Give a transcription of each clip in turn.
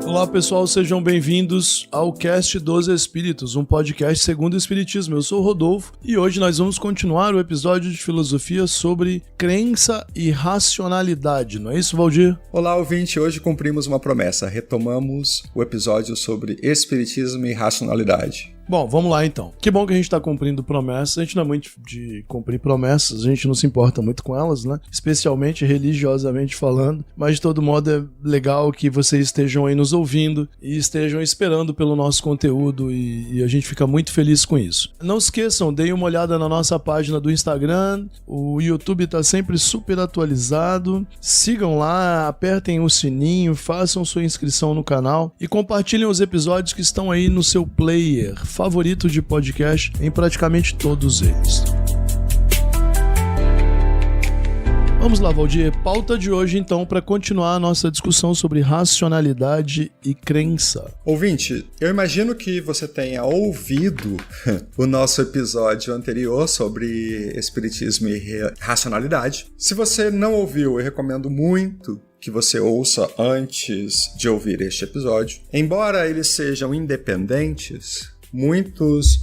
Olá pessoal, sejam bem-vindos ao Cast dos Espíritos, um podcast segundo o Espiritismo. Eu sou o Rodolfo e hoje nós vamos continuar o episódio de filosofia sobre crença e racionalidade, não é isso, Valdir? Olá, ouvinte, hoje cumprimos uma promessa, retomamos o episódio sobre Espiritismo e racionalidade. Bom, vamos lá então. Que bom que a gente está cumprindo promessas. A gente não é muito de cumprir promessas, a gente não se importa muito com elas, né? Especialmente religiosamente falando. Mas de todo modo é legal que vocês estejam aí nos ouvindo e estejam esperando pelo nosso conteúdo e a gente fica muito feliz com isso. Não esqueçam, deem uma olhada na nossa página do Instagram. O YouTube está sempre super atualizado. Sigam lá, apertem o sininho, façam sua inscrição no canal e compartilhem os episódios que estão aí no seu player favorito de podcast em praticamente todos eles. Vamos lá, Valdir. Pauta de hoje, então, para continuar a nossa discussão sobre racionalidade e crença. Ouvinte, eu imagino que você tenha ouvido o nosso episódio anterior sobre espiritismo e racionalidade. Se você não ouviu, eu recomendo muito que você ouça antes de ouvir este episódio. Embora eles sejam independentes, muitos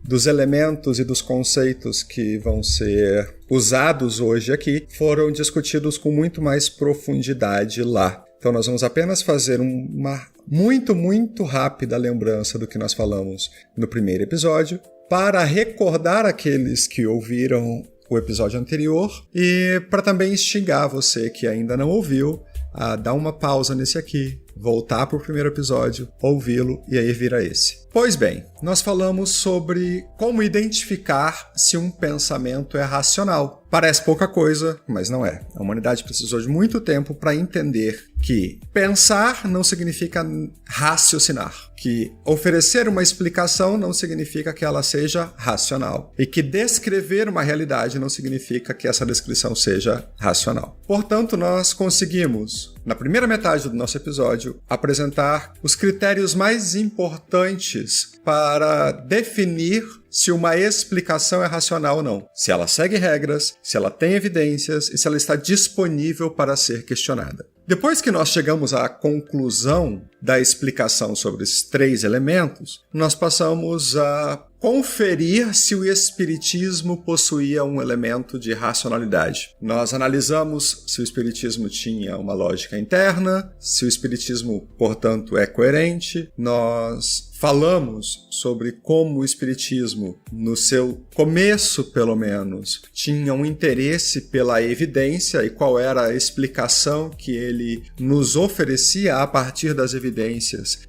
dos elementos e dos conceitos que vão ser usados hoje aqui foram discutidos com muito mais profundidade lá. Então nós vamos apenas fazer uma muito rápida lembrança do que nós falamos no primeiro episódio, para recordar aqueles que ouviram o episódio anterior e para também instigar você que ainda não ouviu a dar uma pausa nesse aqui, voltar para o primeiro episódio, ouvi-lo e aí vira esse. Pois bem, nós falamos sobre como identificar se um pensamento é racional. Parece pouca coisa, mas não é. A humanidade precisou de muito tempo para entender que pensar não significa raciocinar, que oferecer uma explicação não significa que ela seja racional, e que descrever uma realidade não significa que essa descrição seja racional. Portanto, nós conseguimos, na primeira metade do nosso episódio, apresentar os critérios mais importantes para definir se uma explicação é racional ou não. Se ela segue regras, se ela tem evidências e se ela está disponível para ser questionada. Depois que nós chegamos à conclusão da explicação sobre esses três elementos, nós passamos a conferir se o espiritismo possuía um elemento de racionalidade. Nós analisamos se o espiritismo tinha uma lógica interna, se o espiritismo, portanto, é coerente. Nós falamos sobre como o espiritismo, no seu começo pelo menos, tinha um interesse pela evidência e qual era a explicação que ele nos oferecia a partir das evidências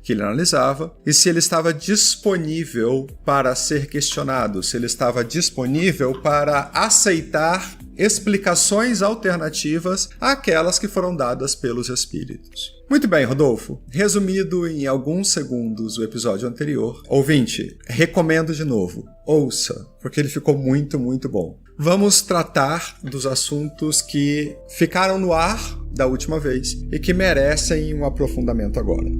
que ele analisava, e se ele estava disponível para ser questionado, se ele estava disponível para aceitar explicações alternativas àquelas que foram dadas pelos espíritos. Muito bem, Rodolfo. Resumido em alguns segundos o episódio anterior, ouvinte, recomendo de novo, ouça, porque ele ficou muito bom. Vamos tratar dos assuntos que ficaram no ar da última vez e que merecem um aprofundamento agora.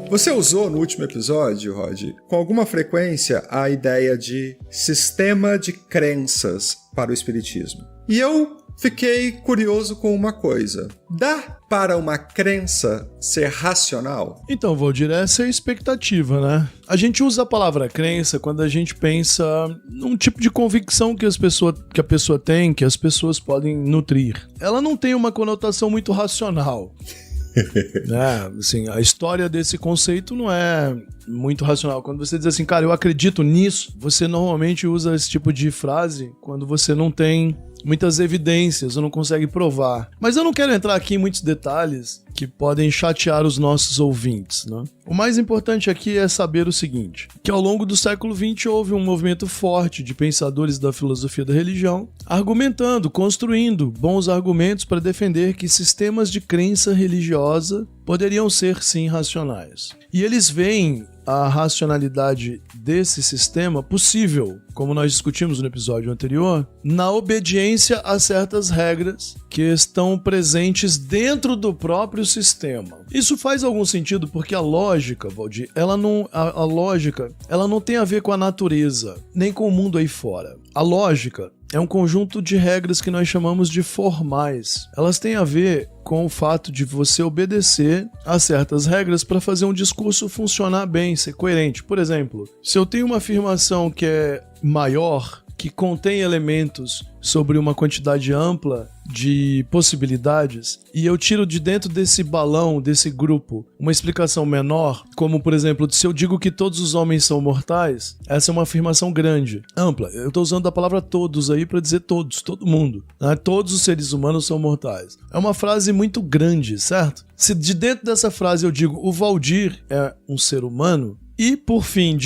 Você usou no último episódio, Rod, com alguma frequência a ideia de sistema de crenças para o espiritismo. E eu fiquei curioso com uma coisa. Dá para uma crença ser racional? Então, Valdir, essa é a expectativa, né? A gente usa a palavra crença quando a gente pensa num tipo de convicção que a pessoa tem, que as pessoas podem nutrir. Ela não tem uma conotação muito racional. Assim, a história desse conceito não é muito racional. Quando você diz assim, cara, eu acredito nisso, você normalmente usa esse tipo de frase quando você não tem muitas evidências, ou não consegue provar. Mas eu não quero entrar aqui em muitos detalhes que podem chatear os nossos ouvintes, né? O mais importante aqui é saber o seguinte, que ao longo do século XX houve um movimento forte de pensadores da filosofia da religião, argumentando, construindo bons argumentos para defender que sistemas de crença religiosa poderiam ser sim racionais. E eles veem a racionalidade desse sistema possível, como nós discutimos no episódio anterior, na obediência a certas regras que estão presentes dentro do próprio sistema. Isso faz algum sentido porque a lógica, Valdir, a lógica, ela não tem a ver com a natureza, nem com o mundo aí fora. A lógica é um conjunto de regras que nós chamamos de formais. Elas têm a ver com o fato de você obedecer a certas regras para fazer um discurso funcionar bem, ser coerente. Por exemplo, se eu tenho uma afirmação que é maior, que contém elementos sobre uma quantidade ampla de possibilidades, e eu tiro de dentro desse balão, desse grupo, uma explicação menor, como por exemplo, se eu digo que todos os homens são mortais, essa é uma afirmação grande, ampla. Eu estou usando a palavra todos aí para dizer todos, todo mundo, né? Todos os seres humanos são mortais. É uma frase muito grande, certo? Se de dentro dessa frase eu digo o Valdir é um ser humano, e por fim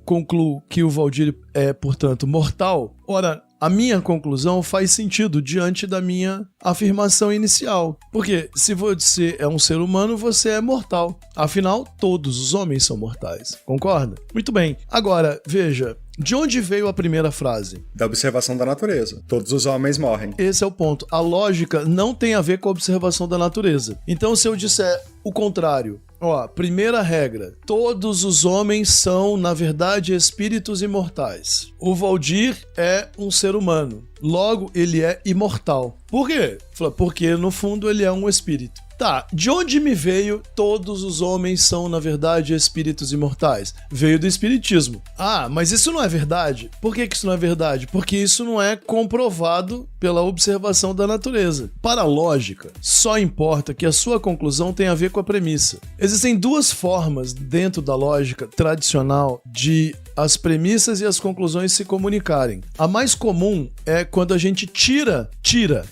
concluo que o Valdir é, portanto, mortal, ora, a minha conclusão faz sentido diante da minha afirmação inicial. Porque se você é um ser humano, você é mortal. Afinal, todos os homens são mortais. Concorda? Muito bem. Agora, veja, de onde veio a primeira frase? Da observação da natureza. Todos os homens morrem. Esse é o ponto. A lógica não tem a ver com a observação da natureza. Então, se eu disser o contrário, primeira regra, todos os homens são, na verdade, espíritos imortais. O Valdir é um ser humano, logo ele é imortal. Por quê? Porque no fundo ele é um espírito. Tá, de onde me veio todos os homens são, na verdade, espíritos imortais? Veio do espiritismo. Ah, mas isso não é verdade? Por que isso não é verdade? Porque isso não é comprovado pela observação da natureza. Para a lógica, só importa que a sua conclusão tenha a ver com a premissa. Existem duas formas dentro da lógica tradicional de as premissas e as conclusões se comunicarem. A mais comum é quando a gente tira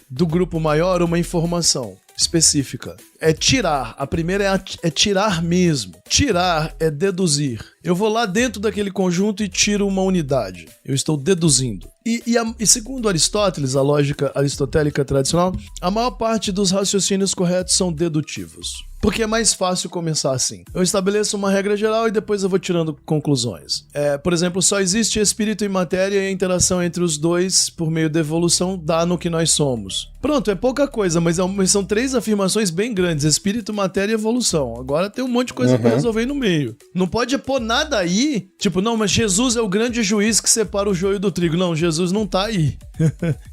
do grupo maior uma informação específica. É tirar. A primeira é tirar mesmo. Tirar é deduzir. Eu vou lá dentro daquele conjunto e tiro uma unidade. Eu estou deduzindo. E segundo Aristóteles, a lógica aristotélica tradicional, a maior parte dos raciocínios corretos são dedutivos. Porque é mais fácil começar assim. Eu estabeleço uma regra geral e depois eu vou tirando conclusões. Por exemplo, só existe espírito e matéria e a interação entre os dois por meio da evolução dá no que nós somos. Pronto, é pouca coisa, mas são três afirmações bem grandes. Espírito, matéria e evolução. Agora tem um monte de coisa pra resolver aí no meio. Não pode pôr nada aí, tipo, não, mas Jesus é o grande juiz que separa o joio do trigo. Não, Jesus não tá aí.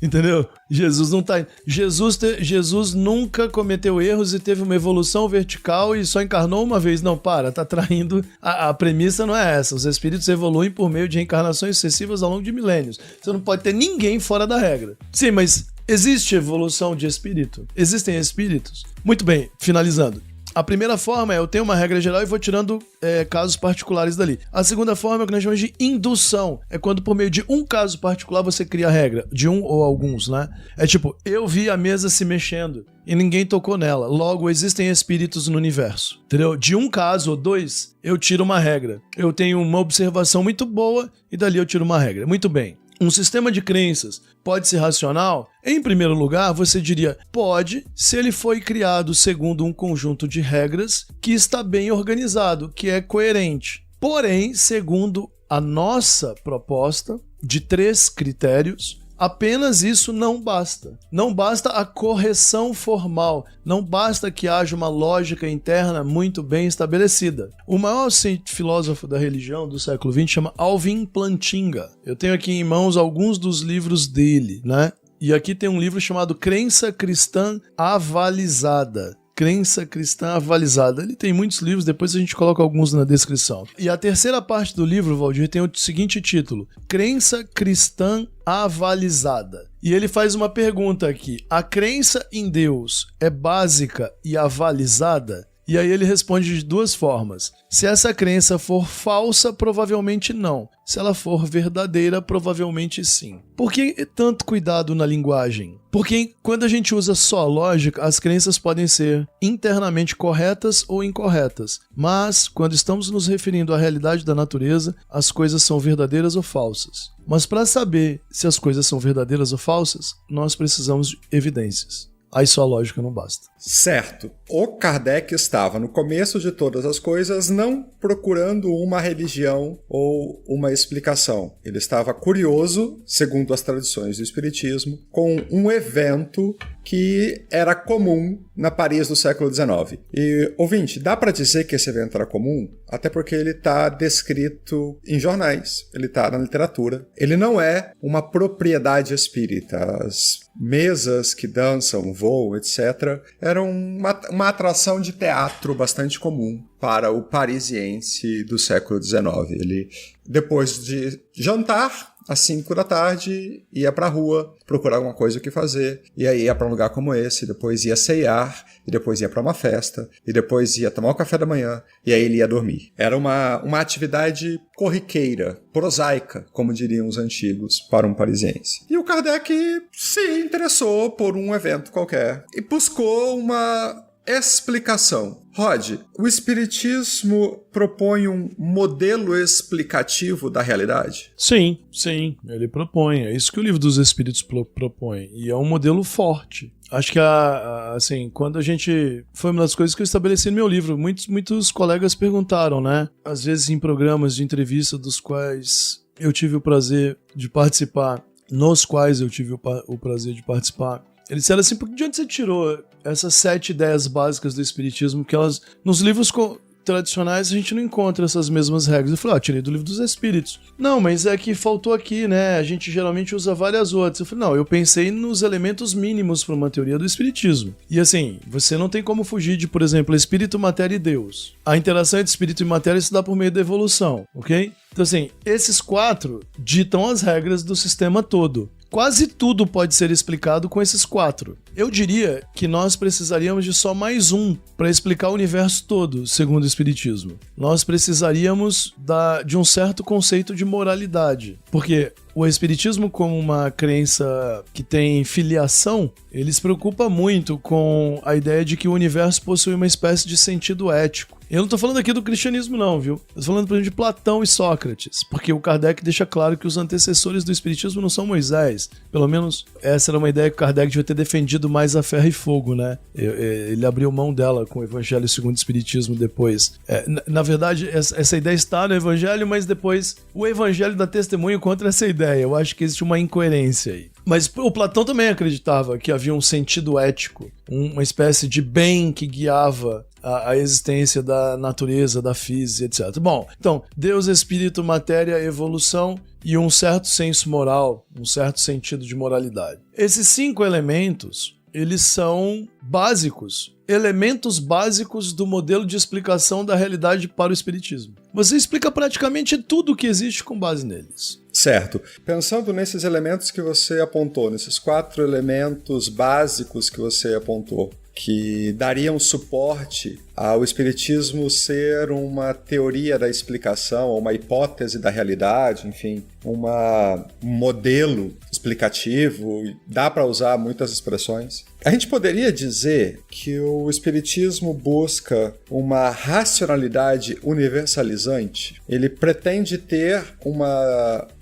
Entendeu? Jesus não tá aí. Jesus nunca cometeu erros e teve uma evolução vertical e só encarnou uma vez. Não, tá traindo. A premissa não é essa. Os espíritos evoluem por meio de reencarnações sucessivas ao longo de milênios. Você não pode ter ninguém fora da regra. Sim, mas existe evolução de espírito? Existem espíritos? Muito bem, finalizando. A primeira forma é eu tenho uma regra geral e vou tirando casos particulares dali. A segunda forma é o que nós chamamos de indução. É quando por meio de um caso particular você cria a regra. De um ou alguns, né? É tipo, eu vi a mesa se mexendo e ninguém tocou nela. Logo, existem espíritos no universo. Entendeu? De um caso ou dois, eu tiro uma regra. Eu tenho uma observação muito boa e dali eu tiro uma regra. Muito bem. Um sistema de crenças pode ser racional? Em primeiro lugar, você diria, pode, se ele foi criado segundo um conjunto de regras que está bem organizado, que é coerente. Porém, segundo a nossa proposta de 3 critérios, apenas isso não basta. Não basta a correção formal, não basta que haja uma lógica interna muito bem estabelecida. O maior filósofo da religião do século XX chama Alvin Plantinga. Eu tenho aqui em mãos alguns dos livros dele, né? E aqui tem um livro chamado Crença Cristã Avalizada. Crença Cristã Avalizada. Ele tem muitos livros, depois a gente coloca alguns na descrição. E a terceira parte do livro, Valdir, tem o seguinte título: Crença Cristã Avalizada. E ele faz uma pergunta aqui: a crença em Deus é básica e avalizada? E aí ele responde de 2 formas. Se essa crença for falsa, provavelmente não. Se ela for verdadeira, provavelmente sim. Por que tanto cuidado na linguagem? Porque quando a gente usa só lógica, as crenças podem ser internamente corretas ou incorretas. Mas, quando estamos nos referindo à realidade da natureza, as coisas são verdadeiras ou falsas. Mas para saber se as coisas são verdadeiras ou falsas, nós precisamos de evidências. aí só a lógica não basta. Certo. O Kardec estava no começo de todas as coisas não procurando uma religião ou uma explicação. Ele estava curioso, segundo as tradições do Espiritismo, com um evento que era comum na Paris do século XIX. E, ouvinte, dá para dizer que esse evento era comum? Até porque ele está descrito em jornais, ele está na literatura. Ele não é uma propriedade espírita. As mesas que dançam, voam, etc., eram uma atração de teatro bastante comum para o parisiense do século XIX. Ele, depois de jantar, às 5 da tarde, ia pra rua procurar alguma coisa o que fazer, e aí ia pra um lugar como esse, depois ia ceiar, e depois ia pra uma festa, e depois ia tomar o café da manhã, e aí ele ia dormir. Era uma atividade corriqueira, prosaica, como diriam os antigos, para um parisiense. E o Kardec se interessou por um evento qualquer, e buscou uma explicação. Rod, o Espiritismo propõe um modelo explicativo da realidade? Sim, ele propõe. É isso que o Livro dos Espíritos propõe. E é um modelo forte. Acho que, assim, quando a gente... Foi uma das coisas que eu estabeleci no meu livro. Muitos colegas perguntaram, né? Às vezes em programas de entrevista dos quais eu tive o prazer de participar, eles disseram assim, de onde você tirou essas 7 ideias básicas do Espiritismo, que elas, nos livros tradicionais a gente não encontra essas mesmas regras. Eu falei, tirei do Livro dos Espíritos. Não, mas é que faltou aqui, né? A gente geralmente usa várias outras. Eu falei, não, eu pensei nos elementos mínimos para uma teoria do Espiritismo. E assim, você não tem como fugir de, por exemplo, Espírito, Matéria e Deus. A interação entre Espírito e Matéria se dá por meio da evolução, ok? Então assim, esses 4 ditam as regras do sistema todo. Quase tudo pode ser explicado com esses 4. Eu diria que nós precisaríamos de só mais um para explicar o universo todo, segundo o Espiritismo. Nós precisaríamos de um certo conceito de moralidade, porque o Espiritismo, como uma crença que tem filiação, ele se preocupa muito com a ideia de que o universo possui uma espécie de sentido ético. Eu não tô falando aqui do cristianismo não, viu? Eu tô falando, por exemplo, de Platão e Sócrates, porque o Kardec deixa claro que os antecessores do Espiritismo não são Moisés. Pelo menos essa era uma ideia que o Kardec devia ter defendido mais a ferro e fogo, né? Ele abriu mão dela com o Evangelho segundo o Espiritismo depois. Na verdade, essa ideia está no Evangelho, mas depois o Evangelho dá testemunho contra essa ideia. Eu acho que existe uma incoerência aí. Mas o Platão também acreditava que havia um sentido ético, uma espécie de bem que guiava a existência da natureza, da física, etc. Bom, então, Deus, Espírito, Matéria, Evolução e um certo senso moral, um certo sentido de moralidade. Esses 5 elementos, eles são básicos, elementos básicos do modelo de explicação da realidade para o Espiritismo. Você explica praticamente tudo o que existe com base neles. Certo. Pensando nesses elementos que você apontou, nesses 4 elementos básicos que você apontou, que dariam suporte ao Espiritismo ser uma teoria da explicação, uma hipótese da realidade, enfim, um modelo explicativo, dá para usar muitas expressões. A gente poderia dizer que o Espiritismo busca uma racionalidade universalizante. Ele pretende ter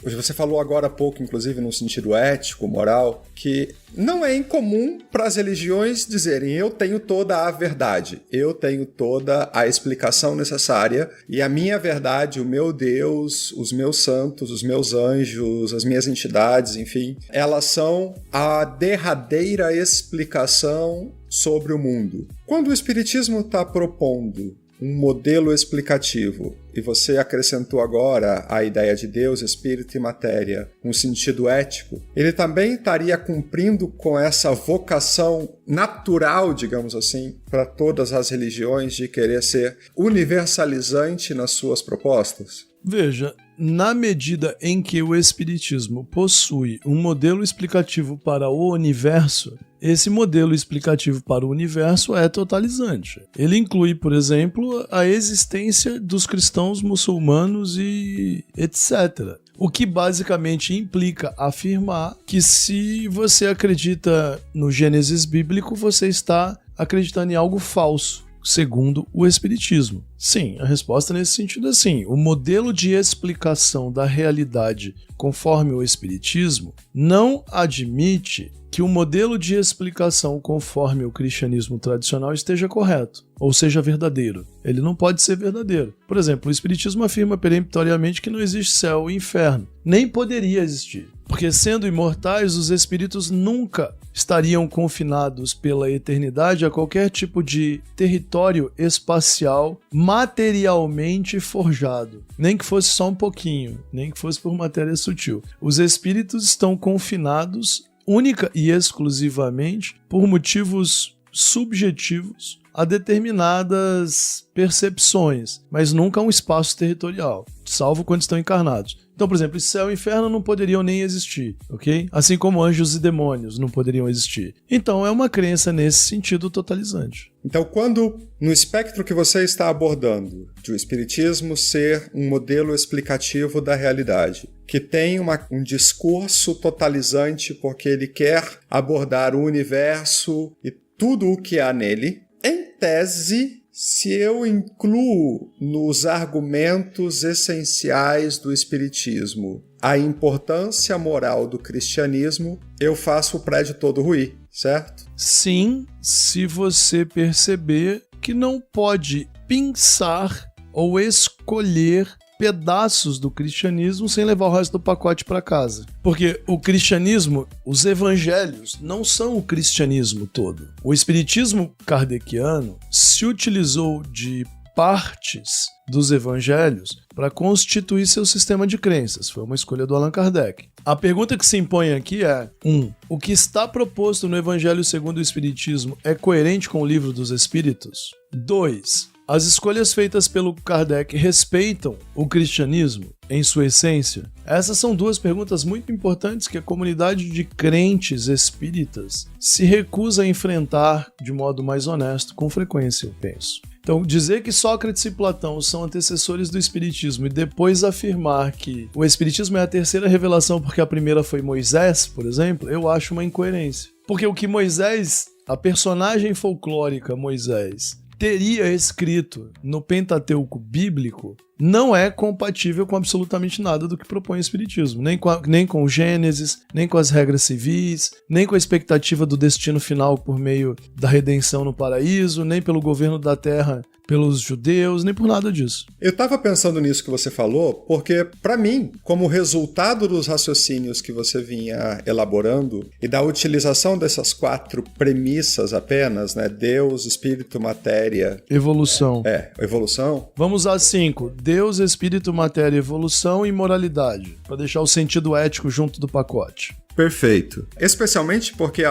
você falou agora há pouco, inclusive, no sentido ético, moral, que não é incomum para as religiões dizerem eu tenho toda a verdade, eu tenho toda a explicação necessária e a minha verdade, o meu Deus, os meus santos, os meus anjos, as minhas entidades, enfim, elas são a derradeira explicação sobre o mundo. Quando o Espiritismo está propondo um modelo explicativo, e você acrescentou agora a ideia de Deus, Espírito e Matéria, um sentido ético, ele também estaria cumprindo com essa vocação natural, digamos assim, para todas as religiões de querer ser universalizante nas suas propostas? Veja, na medida em que o Espiritismo possui um modelo explicativo para o universo, esse modelo explicativo para o universo é totalizante. Ele inclui, por exemplo, a existência dos cristãos, muçulmanos e etc. O que basicamente implica afirmar que se você acredita no Gênesis bíblico, você está acreditando em algo falso. segundo o Espiritismo? Sim, a resposta nesse sentido é sim. O modelo de explicação da realidade conforme o Espiritismo não admite que o modelo de explicação conforme o cristianismo tradicional esteja correto, ou seja verdadeiro. Ele não pode ser verdadeiro. Por exemplo, o Espiritismo afirma peremptoriamente que não existe céu e inferno. Nem poderia existir. Porque sendo imortais, os espíritos nunca estariam confinados pela eternidade a qualquer tipo de território espacial materialmente forjado. Nem que fosse só um pouquinho, nem que fosse por matéria sutil. Os espíritos estão confinados única e exclusivamente por motivos subjetivos a determinadas percepções, mas nunca a um espaço territorial, salvo quando estão encarnados. Então, por exemplo, céu e inferno não poderiam nem existir, ok? Assim como anjos e demônios não poderiam existir. Então, é uma crença nesse sentido totalizante. Então, quando, no espectro que você está abordando, de o Espiritismo ser um modelo explicativo da realidade, que tem um discurso totalizante porque ele quer abordar o universo e tudo o que há nele, em tese, se eu incluo nos argumentos essenciais do Espiritismo a importância moral do cristianismo, eu faço o prédio todo ruir, certo? Sim, se você perceber que não pode pensar ou escolher pedaços do cristianismo sem levar o resto do pacote para casa. Porque o cristianismo, os evangelhos, não são o cristianismo todo. O espiritismo kardeciano se utilizou de partes dos evangelhos para constituir seu sistema de crenças. Foi uma escolha do Allan Kardec. A pergunta que se impõe aqui é: 1. O que está proposto no Evangelho segundo o Espiritismo é coerente com o Livro dos Espíritos? 2. As escolhas feitas pelo Kardec respeitam o cristianismo em sua essência? Essas são duas perguntas muito importantes que a comunidade de crentes espíritas se recusa a enfrentar de modo mais honesto com frequência, eu penso. Então, dizer que Sócrates e Platão são antecessores do Espiritismo e depois afirmar que o Espiritismo é a terceira revelação porque a primeira foi Moisés, por exemplo, eu acho uma incoerência. Porque o que Moisés, a personagem folclórica Moisés, teria escrito no Pentateuco bíblico não é compatível com absolutamente nada do que propõe o Espiritismo. Nem com o Gênesis, nem com as regras civis, nem com a expectativa do destino final por meio da redenção no paraíso, nem pelo governo da terra pelos judeus, nem por nada disso. Eu estava pensando nisso que você falou, porque, para mim, como resultado dos raciocínios que você vinha elaborando e da utilização dessas 4 premissas apenas, né? Deus, Espírito, Matéria... Evolução. Evolução. Vamos às 5. Deus, Espírito, Matéria, Evolução e Moralidade, para deixar o sentido ético junto do pacote. Perfeito. Especialmente porque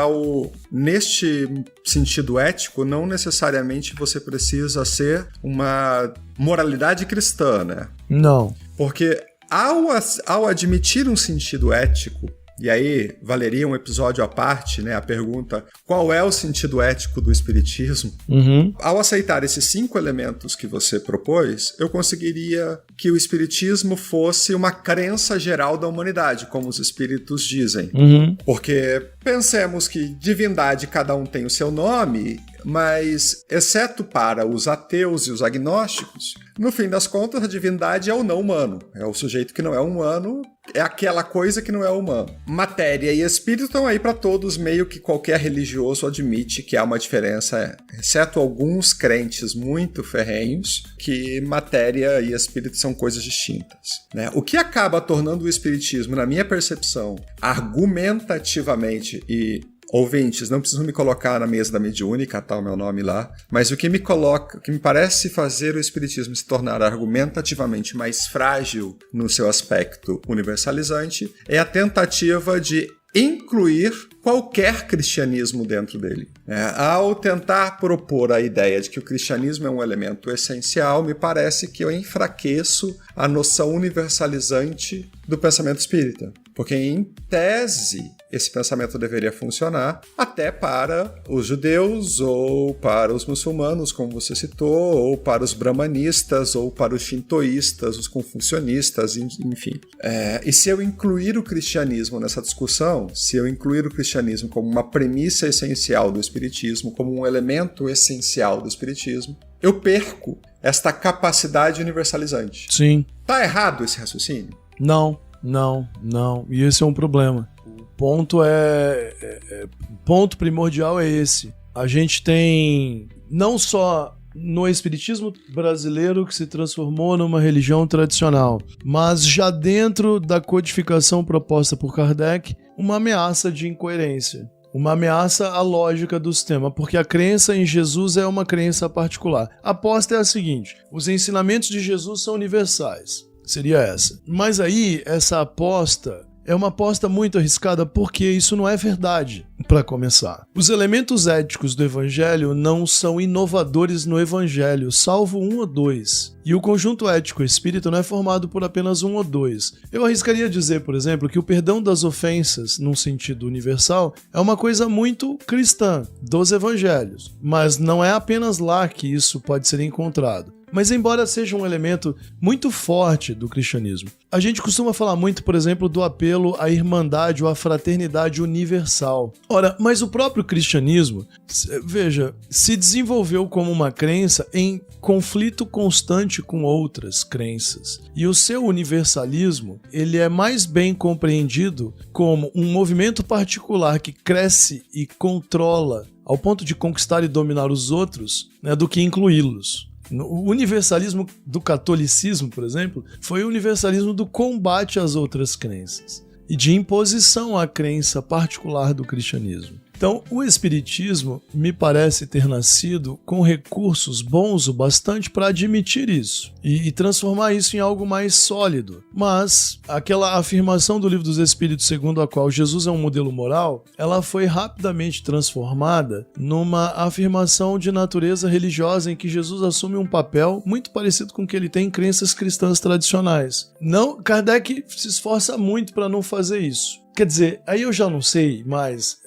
neste sentido ético, não necessariamente você precisa ser uma moralidade cristã, né? Não. Porque ao admitir um sentido ético, e aí valeria um episódio à parte, né? A pergunta, qual é o sentido ético do Espiritismo? Ao aceitar esses 5 elementos que você propôs, eu conseguiria que o Espiritismo fosse uma crença geral da humanidade, como os espíritos dizem. Porque pensemos que divindade cada um tem o seu nome, mas, exceto para os ateus e os agnósticos, no fim das contas, a divindade é o não humano. É o sujeito que não é humano, é aquela coisa que não é humano. Matéria e espírito estão aí para todos, meio que qualquer religioso admite que há uma diferença, exceto alguns crentes muito ferrenhos, que matéria e espírito são coisas distintas, né? O que acaba tornando o espiritismo, na minha percepção, argumentativamente e... Ouvintes, não precisam me colocar na mesa da mediúnica, tá o meu nome lá, mas o que me parece fazer o Espiritismo se tornar argumentativamente mais frágil no seu aspecto universalizante é a tentativa de incluir qualquer cristianismo dentro dele. Ao tentar propor a ideia de que o cristianismo é um elemento essencial, me parece que eu enfraqueço a noção universalizante do pensamento espírita. Porque, em tese, esse pensamento deveria funcionar até para os judeus, ou para os muçulmanos, como você citou, ou para os brahmanistas, ou para os shintoístas, os confucionistas, enfim. E se eu incluir o cristianismo nessa discussão, se eu incluir o cristianismo como uma premissa essencial do espiritismo, como um elemento essencial do espiritismo, eu perco esta capacidade universalizante. Sim. Tá errado esse raciocínio? Não. E esse é um problema. O ponto ponto primordial é esse. A gente tem não só no espiritismo brasileiro que se transformou numa religião tradicional, mas já dentro da codificação proposta por Kardec, uma ameaça de incoerência. Uma ameaça à lógica do sistema, porque a crença em Jesus é uma crença particular. A aposta é a seguinte: os ensinamentos de Jesus são universais. Seria essa. Mas aí, essa aposta é uma aposta muito arriscada, porque isso não é verdade, para começar. Os elementos éticos do Evangelho não são inovadores no Evangelho, salvo 1 ou 2. E o conjunto ético espírita não é formado por apenas 1 ou 2. Eu arriscaria dizer, por exemplo, que o perdão das ofensas, num sentido universal, é uma coisa muito cristã dos Evangelhos. Mas não é apenas lá que isso pode ser encontrado. Mas embora seja um elemento muito forte do cristianismo, a gente costuma falar muito, por exemplo, do apelo à irmandade ou à fraternidade universal. Ora, mas o próprio cristianismo, veja, se desenvolveu como uma crença em conflito constante com outras crenças. E o seu universalismo, ele é mais bem compreendido como um movimento particular que cresce e controla ao ponto de conquistar e dominar os outros, né, do que incluí-los. O universalismo do catolicismo, por exemplo, foi o universalismo do combate às outras crenças e de imposição à crença particular do cristianismo. Então, o espiritismo me parece ter nascido com recursos bons o bastante para admitir isso e transformar isso em algo mais sólido. Mas aquela afirmação do Livro dos Espíritos, segundo a qual Jesus é um modelo moral, ela foi rapidamente transformada numa afirmação de natureza religiosa em que Jesus assume um papel muito parecido com o que ele tem em crenças cristãs tradicionais. Não, Kardec se esforça muito para não fazer isso. Quer dizer, aí eu já não sei mais,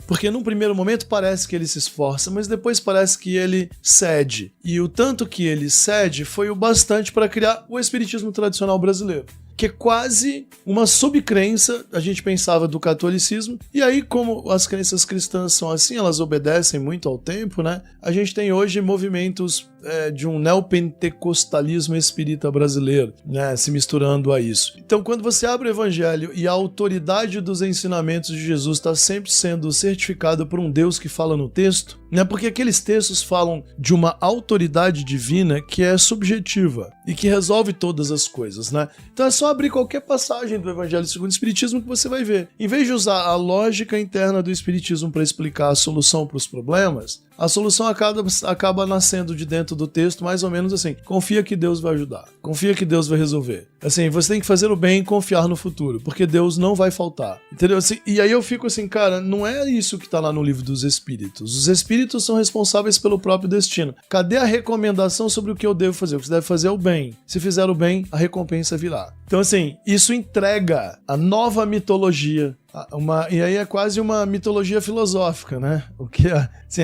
porque num primeiro momento parece que ele se esforça, mas depois parece que ele cede. E o tanto que ele cede foi o bastante para criar o espiritismo tradicional brasileiro, que é quase uma subcrença, a gente pensava, do catolicismo. E aí, como as crenças cristãs são assim, elas obedecem muito ao tempo, né? A gente tem hoje movimentos de um neopentecostalismo espírita brasileiro, né, se misturando a isso. Então, quando você abre o Evangelho e a autoridade dos ensinamentos de Jesus está sempre sendo certificada por um Deus que fala no texto, né, porque aqueles textos falam de uma autoridade divina que é subjetiva e que resolve todas as coisas, né? Então é só abrir qualquer passagem do Evangelho segundo o Espiritismo que você vai ver. Em vez de usar a lógica interna do Espiritismo para explicar a solução para os problemas, a solução acaba nascendo de dentro do texto, mais ou menos assim: confia que Deus vai ajudar, confia que Deus vai resolver. Assim, você tem que fazer o bem e confiar no futuro, porque Deus não vai faltar. Entendeu? Assim, e aí eu fico assim, cara, não é isso que tá lá no Livro dos Espíritos. Os Espíritos são responsáveis pelo próprio destino. Cadê a recomendação sobre o que eu devo fazer? O que você deve fazer é o bem. Se fizer o bem, a recompensa virá. Então, assim, isso entrega a nova mitologia. E aí é quase uma mitologia filosófica, né? O que assim,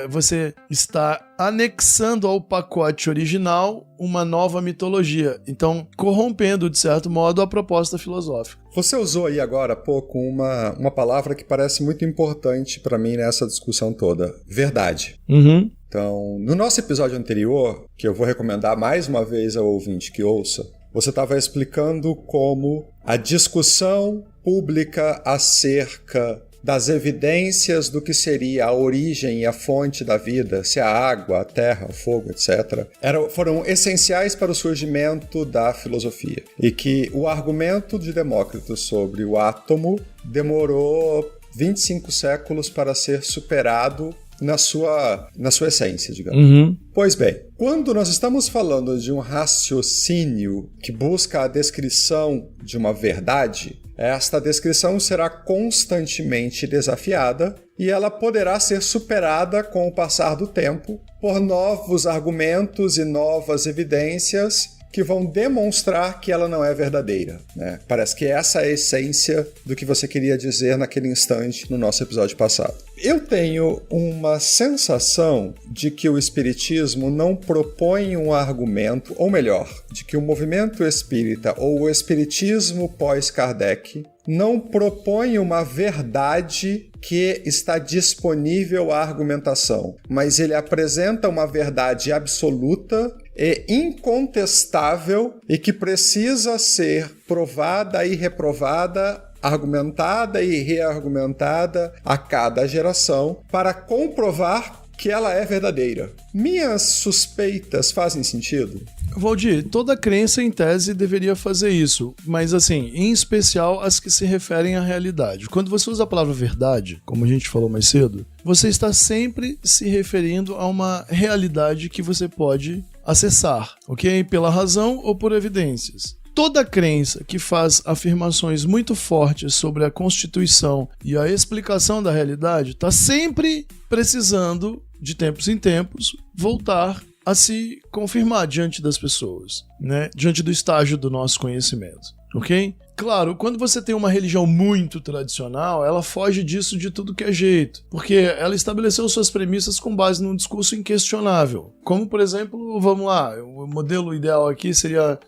você está anexando ao pacote original uma nova mitologia, então corrompendo, de certo modo, a proposta filosófica. Você usou aí agora há pouco uma palavra que parece muito importante para mim nessa discussão toda: verdade. Uhum. Então, no nosso episódio anterior, que eu vou recomendar mais uma vez ao ouvinte que ouça, você estava explicando como a discussão pública acerca das evidências do que seria a origem e a fonte da vida, se a água, a terra, o fogo, etc., foram essenciais para o surgimento da filosofia. E que o argumento de Demócrito sobre o átomo demorou 25 séculos para ser superado na sua essência, digamos. Uhum. Pois bem, quando nós estamos falando de um raciocínio que busca a descrição de uma verdade, esta descrição será constantemente desafiada e ela poderá ser superada com o passar do tempo por novos argumentos e novas evidências que vão demonstrar que ela não é verdadeira, né? Parece que essa é a essência do que você queria dizer naquele instante no nosso episódio passado. Eu tenho uma sensação de que o espiritismo não propõe um argumento, ou melhor, de que o movimento espírita ou o espiritismo pós-Kardec não propõe uma verdade que está disponível à argumentação, mas ele apresenta uma verdade absoluta e incontestável e que precisa ser provada e reprovada, argumentada e reargumentada a cada geração para comprovar que ela é verdadeira. Minhas suspeitas fazem sentido? Valdir, toda crença em tese deveria fazer isso, mas assim, em especial as que se referem à realidade. Quando você usa a palavra verdade, como a gente falou mais cedo, você está sempre se referindo a uma realidade que você pode acessar, ok? Pela razão ou por evidências. Toda crença que faz afirmações muito fortes sobre a Constituição e a explicação da realidade está sempre precisando, de tempos em tempos, voltar a se confirmar diante das pessoas, né? Diante do estágio do nosso conhecimento, ok? Claro, quando você tem uma religião muito tradicional, ela foge disso de tudo que é jeito, porque ela estabeleceu suas premissas com base num discurso inquestionável. Como, por exemplo, vamos lá, o modelo ideal aqui seria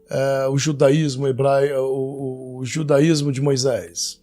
o judaísmo hebraico, o judaísmo de Moisés.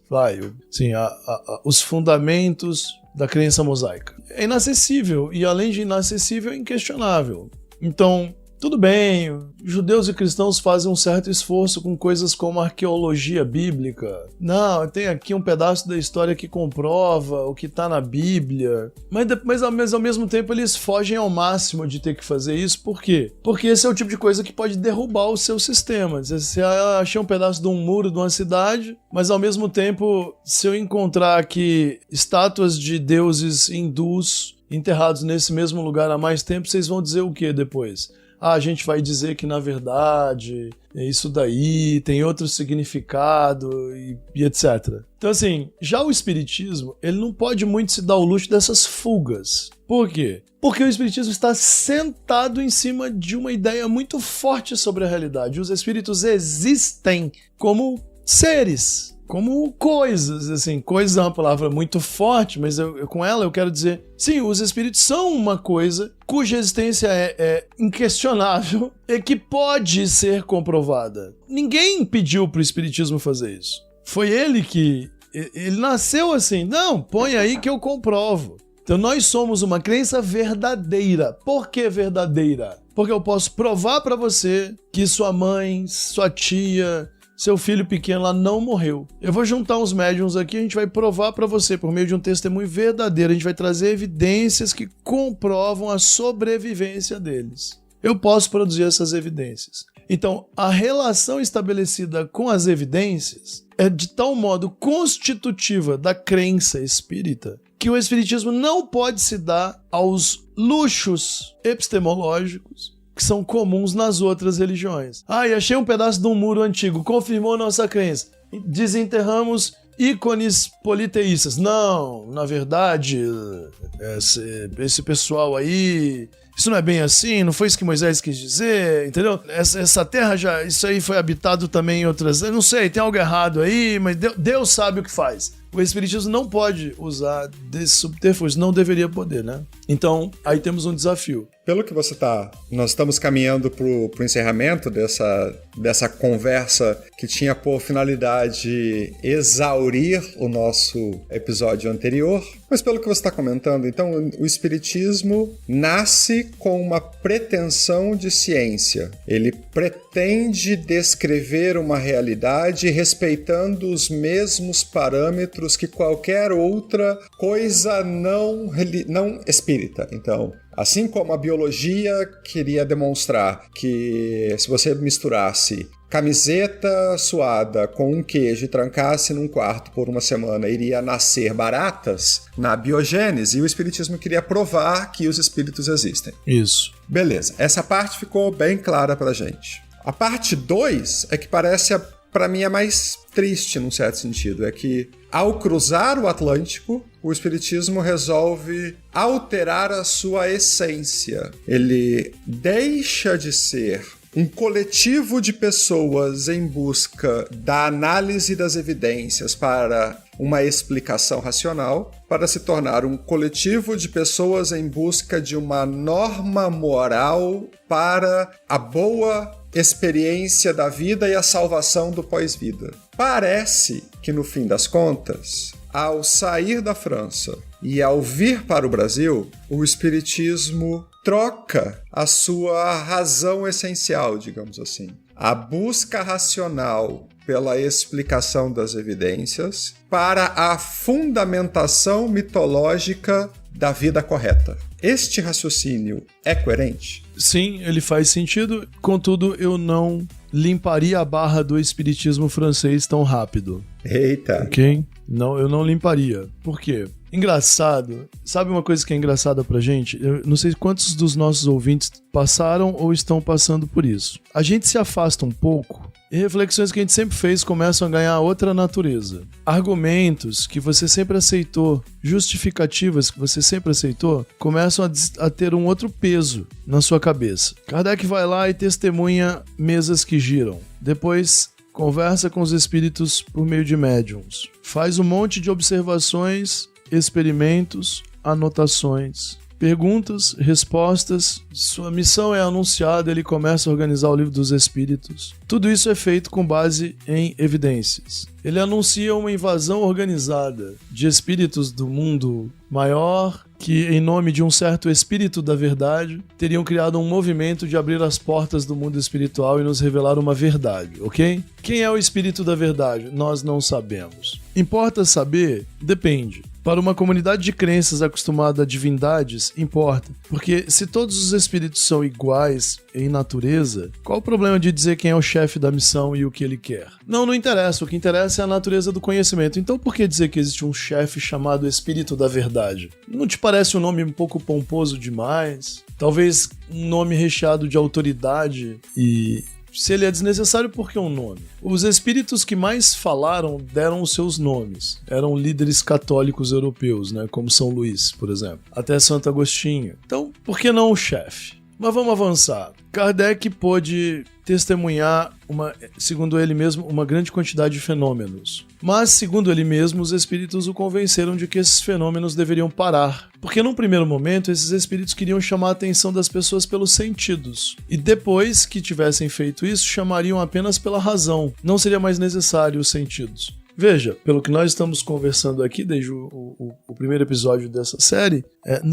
Os fundamentos da crença mosaica. É inacessível, e além de inacessível, é inquestionável. Então, tudo bem, judeus e cristãos fazem um certo esforço com coisas como arqueologia bíblica. Não, tem aqui um pedaço da história que comprova o que está na Bíblia. Mas ao mesmo tempo eles fogem ao máximo de ter que fazer isso. Por quê? Porque esse é o tipo de coisa que pode derrubar o seu sistema. Você achei um pedaço de um muro de uma cidade, mas ao mesmo tempo, se eu encontrar aqui estátuas de deuses hindus enterrados nesse mesmo lugar há mais tempo, vocês vão dizer o que depois? A gente vai dizer que, na verdade, isso daí tem outro significado e etc. Então, assim, já o espiritismo, ele não pode muito se dar o luxo dessas fugas. Por quê? Porque o espiritismo está sentado em cima de uma ideia muito forte sobre a realidade. Os espíritos existem como seres, como coisas, assim, coisa é uma palavra muito forte, mas com ela eu quero dizer, sim, os espíritos são uma coisa cuja existência é inquestionável e que pode ser comprovada. Ninguém pediu pro espiritismo fazer isso. Foi ele nasceu assim, não, põe aí que eu comprovo. Então nós somos uma crença verdadeira. Por que verdadeira? Porque eu posso provar para você que sua mãe, sua tia, seu filho pequeno lá não morreu. Eu vou juntar uns médiums aqui, a gente vai provar para você por meio de um testemunho verdadeiro. A gente vai trazer evidências que comprovam a sobrevivência deles. Eu posso produzir essas evidências. Então, a relação estabelecida com as evidências é de tal modo constitutiva da crença espírita que o espiritismo não pode se dar aos luxos epistemológicos que são comuns nas outras religiões. E achei um pedaço de um muro antigo, confirmou nossa crença. Desenterramos ícones politeístas. Não, na verdade, esse pessoal aí, isso não é bem assim, não foi isso que Moisés quis dizer, entendeu? Essa terra isso aí foi habitado também em outras... Eu não sei, tem algo errado aí, mas Deus sabe o que faz. O espiritismo não pode usar desse subterfúgio, não deveria poder, né? Então, aí temos um desafio. Pelo que nós estamos caminhando para o encerramento dessa conversa que tinha por finalidade exaurir o nosso episódio anterior. Mas pelo que você está comentando, então, o espiritismo nasce com uma pretensão de ciência. Ele pretende descrever uma realidade respeitando os mesmos parâmetros que qualquer outra coisa não espírita. Então, assim como a biologia queria demonstrar que se você misturasse camiseta suada com um queijo e trancasse num quarto por uma semana, iria nascer baratas na biogênese, e o espiritismo queria provar que os espíritos existem. Isso. Beleza, essa parte ficou bem clara pra gente. A parte 2 é que parece, pra mim, a mais triste num certo sentido. É que, ao cruzar o Atlântico, o espiritismo resolve alterar a sua essência. Ele deixa de ser um coletivo de pessoas em busca da análise das evidências para uma explicação racional, para se tornar um coletivo de pessoas em busca de uma norma moral para a boa experiência da vida e a salvação do pós-vida. Parece que, no fim das contas, ao sair da França e ao vir para o Brasil, o Espiritismo troca a sua razão essencial, digamos assim. A busca racional pela explicação das evidências para a fundamentação mitológica da vida correta. Este raciocínio é coerente? Sim, ele faz sentido, contudo eu não limparia a barra do espiritismo francês tão rápido. Eita! Ok? Não, eu não limparia. Por quê? Engraçado. Sabe uma coisa que é engraçada pra gente? Eu não sei quantos dos nossos ouvintes passaram ou estão passando por isso. A gente se afasta um pouco e reflexões que a gente sempre fez começam a ganhar outra natureza. Argumentos que você sempre aceitou, justificativas que você sempre aceitou, começam a ter um outro peso na sua cabeça. Kardec vai lá e testemunha mesas que giram. Depois conversa com os espíritos por meio de médiums. Faz um monte de observações, experimentos, anotações, perguntas, respostas. Sua missão é anunciada, ele começa a organizar o livro dos espíritos. Tudo isso é feito com base em evidências. Ele anuncia uma invasão organizada de espíritos do mundo maior que, em nome de um certo espírito da verdade, teriam criado um movimento de abrir as portas do mundo espiritual e nos revelar uma verdade, ok? Quem é o espírito da verdade? Nós não sabemos. Importa saber? Depende. Para uma comunidade de crenças acostumada a divindades, importa. Porque se todos os espíritos são iguais em natureza, qual o problema de dizer quem é o chefe da missão e o que ele quer? Não interessa. O que interessa é a natureza do conhecimento. Então por que dizer que existe um chefe chamado Espírito da Verdade? Não te parece um nome um pouco pomposo demais? Talvez um nome recheado de autoridade e... Se ele é desnecessário, por que um nome? Os espíritos que mais falaram deram os seus nomes. Eram líderes católicos europeus, né? Como São Luís, por exemplo. Até Santo Agostinho. Então, por que não o chefe? Mas vamos avançar. Kardec pôde testemunhar, segundo ele mesmo, uma grande quantidade de fenômenos. Mas, segundo ele mesmo, os espíritos o convenceram de que esses fenômenos deveriam parar. Porque, num primeiro momento, esses espíritos queriam chamar a atenção das pessoas pelos sentidos. E depois que tivessem feito isso, chamariam apenas pela razão. Não seria mais necessário os sentidos. Veja, pelo que nós estamos conversando aqui desde o primeiro episódio dessa série,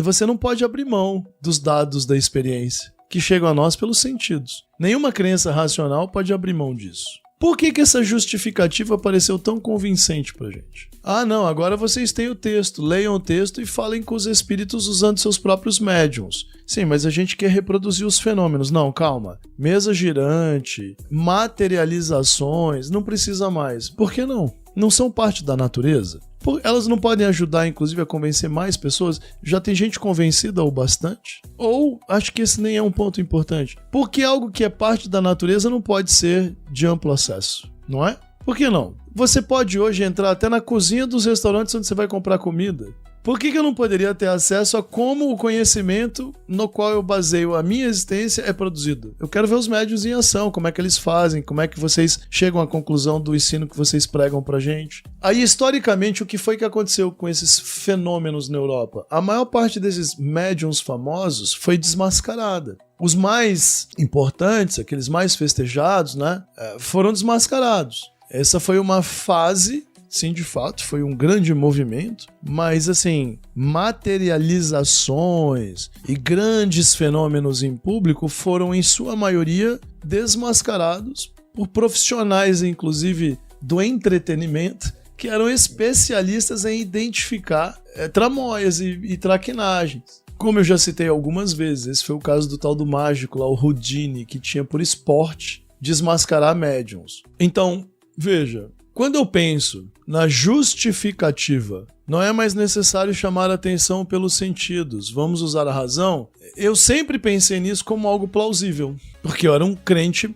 você não pode abrir mão dos dados da experiência que chegam a nós pelos sentidos. Nenhuma crença racional pode abrir mão disso. Por que essa justificativa pareceu tão convincente pra gente? Ah, não, agora vocês têm o texto, leiam o texto e falem com os espíritos usando seus próprios médiums. Sim, mas a gente quer reproduzir os fenômenos. Não, calma. Mesa girante, materializações, não precisa mais. Por que não? Não são parte da natureza? Elas não podem ajudar, inclusive, a convencer mais pessoas? Já tem gente convencida o bastante? Ou, acho que esse nem é um ponto importante, porque algo que é parte da natureza não pode ser de amplo acesso, não é? Por que não? Você pode hoje entrar até na cozinha dos restaurantes onde você vai comprar comida. Por que eu não poderia ter acesso a como o conhecimento no qual eu baseio a minha existência é produzido? Eu quero ver os médiuns em ação, como é que eles fazem, como é que vocês chegam à conclusão do ensino que vocês pregam pra gente. Aí, historicamente, o que foi que aconteceu com esses fenômenos na Europa? A maior parte desses médiuns famosos foi desmascarada. Os mais importantes, aqueles mais festejados, né, foram desmascarados. Essa foi uma fase... Sim, de fato, foi um grande movimento, mas assim, materializações e grandes fenômenos em público foram, em sua maioria, desmascarados por profissionais, inclusive, do entretenimento, que eram especialistas em identificar tramóias e traquinagens. Como eu já citei algumas vezes, esse foi o caso do tal do mágico lá, o Houdini, que tinha por esporte desmascarar médiums. Então, veja... Quando eu penso na justificativa Não é mais necessário chamar a atenção pelos sentidos. Vamos usar a razão? Eu sempre pensei nisso como algo plausível, porque eu era um crente,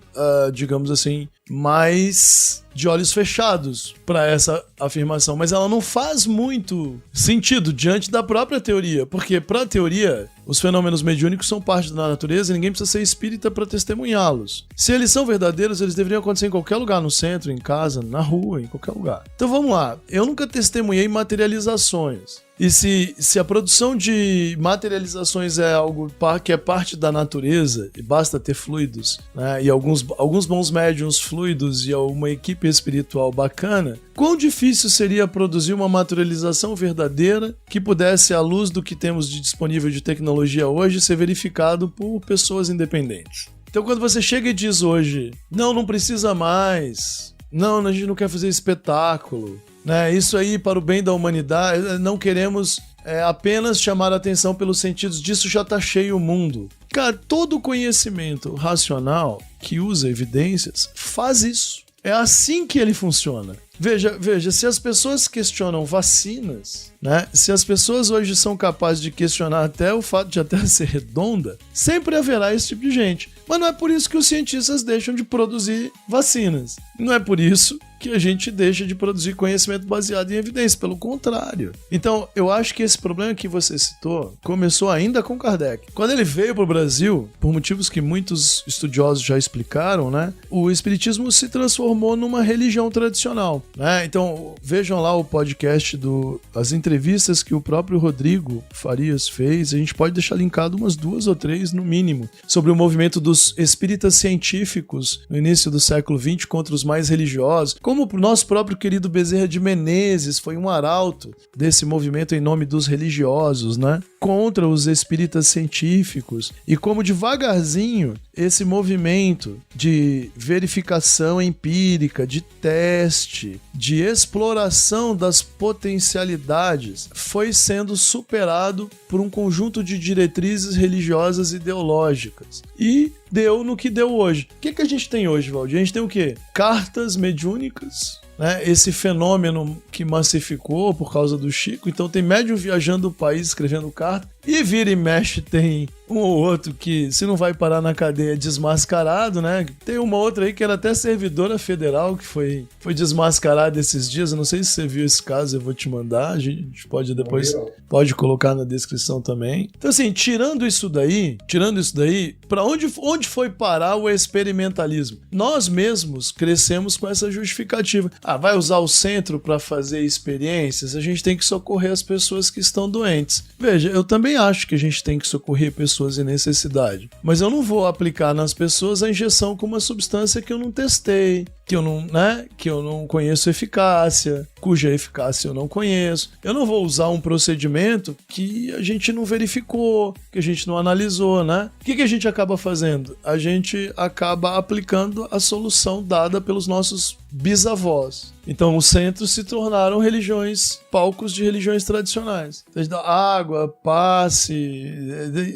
digamos assim, mais de olhos fechados para essa afirmação, mas ela não faz muito sentido diante da própria teoria, porque para a teoria, os fenômenos mediúnicos são parte da natureza e ninguém precisa ser espírita para testemunhá-los. Se eles são verdadeiros, eles deveriam acontecer em qualquer lugar, no centro, em casa, na rua, em qualquer lugar. Então vamos lá, eu nunca testemunhei materializações. E se a produção de materializações é algo que é parte da natureza, e basta ter fluidos, né, e alguns bons médiuns fluidos e uma equipe espiritual bacana, quão difícil seria produzir uma materialização verdadeira que pudesse, à luz do que temos de disponível de tecnologia hoje, ser verificado por pessoas independentes. Então quando você chega e diz hoje, não precisa mais, não, a gente não quer fazer espetáculo, né? Isso aí para o bem da humanidade, não queremos apenas chamar a atenção pelos sentidos, disso já está cheio o mundo. Cara, todo conhecimento racional que usa evidências faz isso. É assim que ele funciona. Veja, se as pessoas questionam vacinas, né? Se as pessoas hoje são capazes de questionar até o fato de a Terra ser redonda, sempre haverá esse tipo de gente. Mas não é por isso que os cientistas deixam de produzir vacinas. Não é por isso que a gente deixa de produzir conhecimento baseado em evidência, pelo contrário. Então, eu acho que esse problema que você citou começou ainda com Kardec. Quando ele veio para o Brasil, por motivos que muitos estudiosos já explicaram, né, o espiritismo se transformou numa religião tradicional, né? Então, vejam lá o podcast as entrevistas que o próprio Rodrigo Farias fez, a gente pode deixar linkado umas 2 ou 3 no mínimo, sobre o movimento dos espíritas científicos no início do século XX contra os mais religiosos, como o nosso próprio querido Bezerra de Menezes foi um arauto desse movimento em nome dos religiosos, né? Contra os espíritas científicos, e como devagarzinho esse movimento de verificação empírica, de teste, de exploração das potencialidades foi sendo superado por um conjunto de diretrizes religiosas e ideológicas. E deu no que deu hoje. O que a gente tem hoje, Valdir? A gente tem o quê? Cartas mediúnicas, né? Esse fenômeno que massificou por causa do Chico. Então tem médium viajando o país escrevendo carta, e vira e mexe tem um ou outro que, se não vai parar na cadeia, é desmascarado, né? Tem uma outra aí que era até servidora federal que foi desmascarada esses dias. Eu não sei se você viu esse caso, eu vou te mandar. A gente pode depois colocar na descrição também. Então assim, tirando isso daí, para onde foi parar o experimentalismo? Nós mesmos crescemos com essa justificativa. Vai usar o centro para fazer experiências? A gente tem que socorrer as pessoas que estão doentes. Veja, eu também acho que a gente tem que socorrer pessoas em necessidade, mas eu não vou aplicar nas pessoas a injeção com uma substância que eu não testei, que eu não conheço eficácia, cuja eficácia eu não conheço. Eu não vou usar um procedimento que a gente não verificou, que a gente não analisou, né? O que a gente acaba fazendo? A gente acaba aplicando a solução dada pelos nossos bisavós. Então os centros se tornaram palcos de religiões tradicionais. Então, água, passe,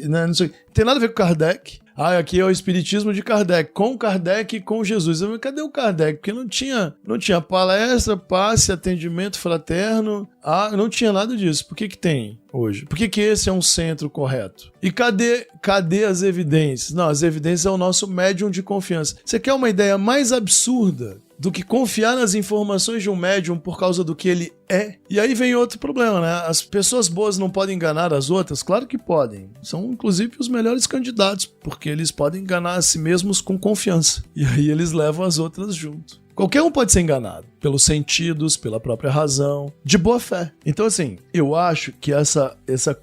né, não sei. Tem nada a ver com Kardec. Aqui é o espiritismo de Kardec, com Kardec e com Jesus. Mas cadê o Kardec? Porque não tinha palestra, passe, atendimento fraterno, não tinha nada disso. Por que tem hoje? Por que esse é um centro correto? E cadê as evidências? Não, as evidências é o nosso médium de confiança. Você quer uma ideia mais absurda do que confiar nas informações de um médium por causa do que ele é? E aí vem outro problema, né? As pessoas boas não podem enganar as outras? Claro que podem. São, inclusive, os melhores candidatos, porque eles podem enganar a si mesmos com confiança. E aí eles levam as outras junto. Qualquer um pode ser enganado, pelos sentidos, pela própria razão, de boa fé. Então, assim, eu acho que essa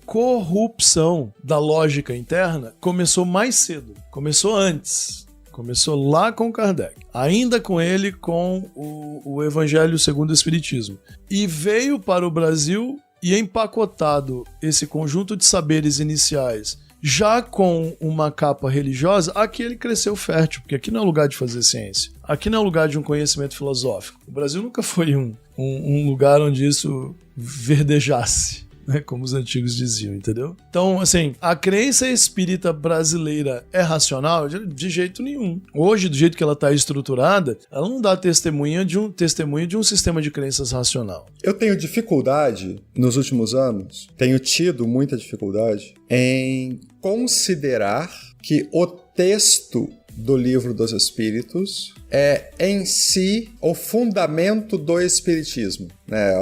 corrupção da lógica interna começou mais cedo, começou antes. Começou lá com Kardec, ainda com ele com o Evangelho segundo o Espiritismo. E veio para o Brasil e empacotado esse conjunto de saberes iniciais, já com uma capa religiosa, aqui ele cresceu fértil, porque aqui não é lugar de fazer ciência. Aqui não é lugar de um conhecimento filosófico. O Brasil nunca foi um lugar onde isso verdejasse. né? Como os antigos diziam, entendeu? Então, assim, a crença espírita brasileira é racional? De jeito nenhum. Hoje, do jeito que ela está estruturada, ela não dá testemunho de um sistema de crenças racional. Eu tenho dificuldade, nos últimos anos, tenho tido muita dificuldade em considerar que o texto do Livro dos Espíritos é, em si, o fundamento do espiritismo.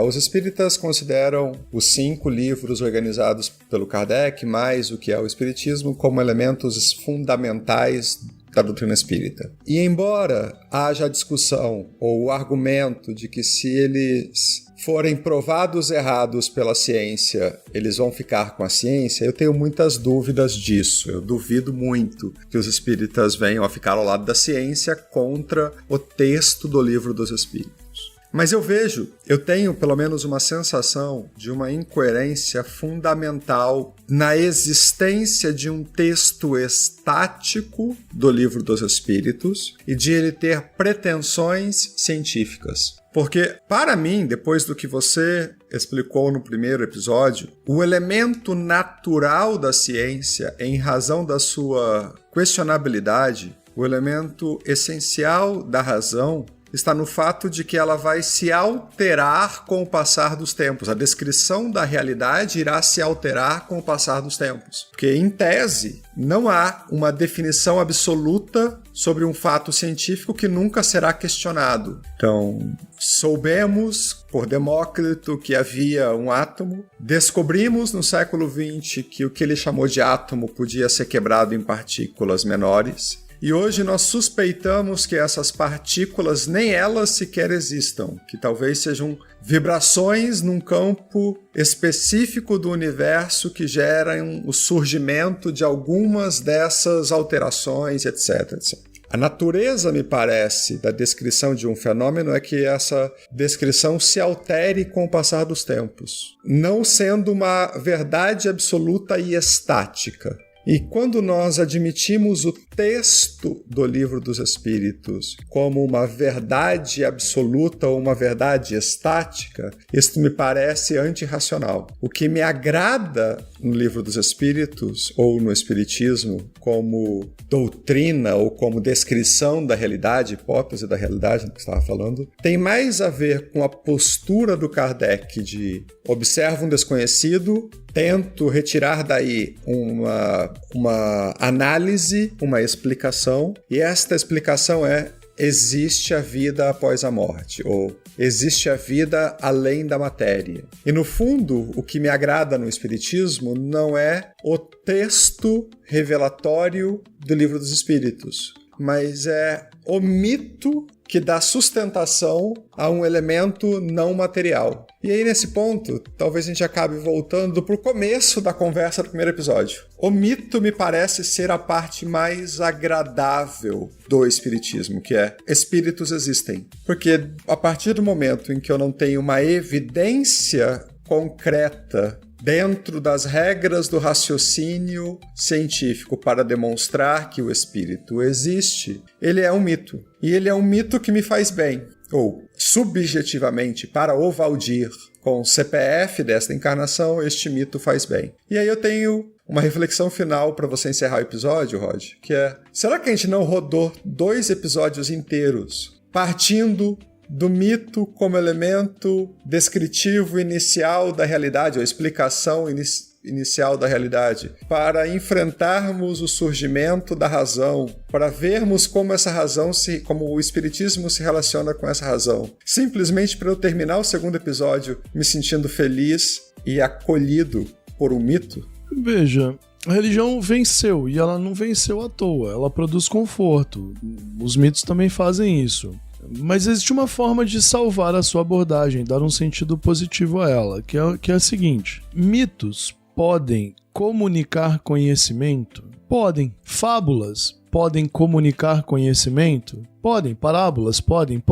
Os espíritas consideram os 5 livros organizados pelo Kardec, mais o que é o espiritismo, como elementos fundamentais da doutrina espírita. E embora haja a discussão ou o argumento de que se eles forem provados errados pela ciência, eles vão ficar com a ciência, eu tenho muitas dúvidas disso. Eu duvido muito que os espíritas venham a ficar ao lado da ciência contra o texto do Livro dos Espíritos. Mas eu tenho pelo menos uma sensação de uma incoerência fundamental na existência de um texto estático do Livro dos Espíritos e de ele ter pretensões científicas. Porque, para mim, depois do que você explicou no primeiro episódio, o elemento natural da ciência, em razão da sua questionabilidade, o elemento essencial da razão, está no fato de que ela vai se alterar com o passar dos tempos. A descrição da realidade irá se alterar com o passar dos tempos. Porque, em tese, não há uma definição absoluta sobre um fato científico que nunca será questionado. Então, soubemos, por Demócrito, que havia um átomo. Descobrimos no século XX que o que ele chamou de átomo podia ser quebrado em partículas menores. E hoje nós suspeitamos que essas partículas, nem elas sequer existam, que talvez sejam vibrações num campo específico do universo que geram o surgimento de algumas dessas alterações, etc, etc. A natureza, me parece, da descrição de um fenômeno é que essa descrição se altere com o passar dos tempos, não sendo uma verdade absoluta e estática. E quando nós admitimos o texto do Livro dos Espíritos como uma verdade absoluta ou uma verdade estática, isto me parece antirracional. O que me agrada no Livro dos Espíritos ou no Espiritismo como doutrina ou como descrição da realidade, hipótese da realidade, que estava falando, tem mais a ver com a postura do Kardec de observo um desconhecido, tento retirar daí uma análise, uma explicação, e esta explicação é: existe a vida após a morte, ou existe a vida além da matéria. E no fundo, o que me agrada no Espiritismo não é o texto revelatório do Livro dos Espíritos, mas é o mito que dá sustentação a um elemento não material. E aí, nesse ponto, talvez a gente acabe voltando para o começo da conversa do primeiro episódio. O mito me parece ser a parte mais agradável do espiritismo, que é: espíritos existem. Porque a partir do momento em que eu não tenho uma evidência concreta dentro das regras do raciocínio científico para demonstrar que o espírito existe, ele é um mito. E ele é um mito que me faz bem. Ou, subjetivamente, para o Valdir, com o CPF desta encarnação, este mito faz bem. E aí eu tenho uma reflexão final para você encerrar o episódio, Rod, que é: será que a gente não rodou 2 episódios inteiros partindo do mito como elemento descritivo inicial da realidade, ou explicação inicial da realidade, para enfrentarmos o surgimento da razão, para vermos como essa razão como o espiritismo se relaciona com essa razão, simplesmente para eu terminar o 2º episódio me sentindo feliz e acolhido por um mito? Veja, a religião venceu, e ela não venceu à toa, ela produz conforto. Os mitos também fazem isso. Mas existe uma forma de salvar a sua abordagem, dar um sentido positivo a ela, que é a seguinte: mitos podem comunicar conhecimento? Podem. Fábulas podem comunicar conhecimento? Podem. Parábolas podem.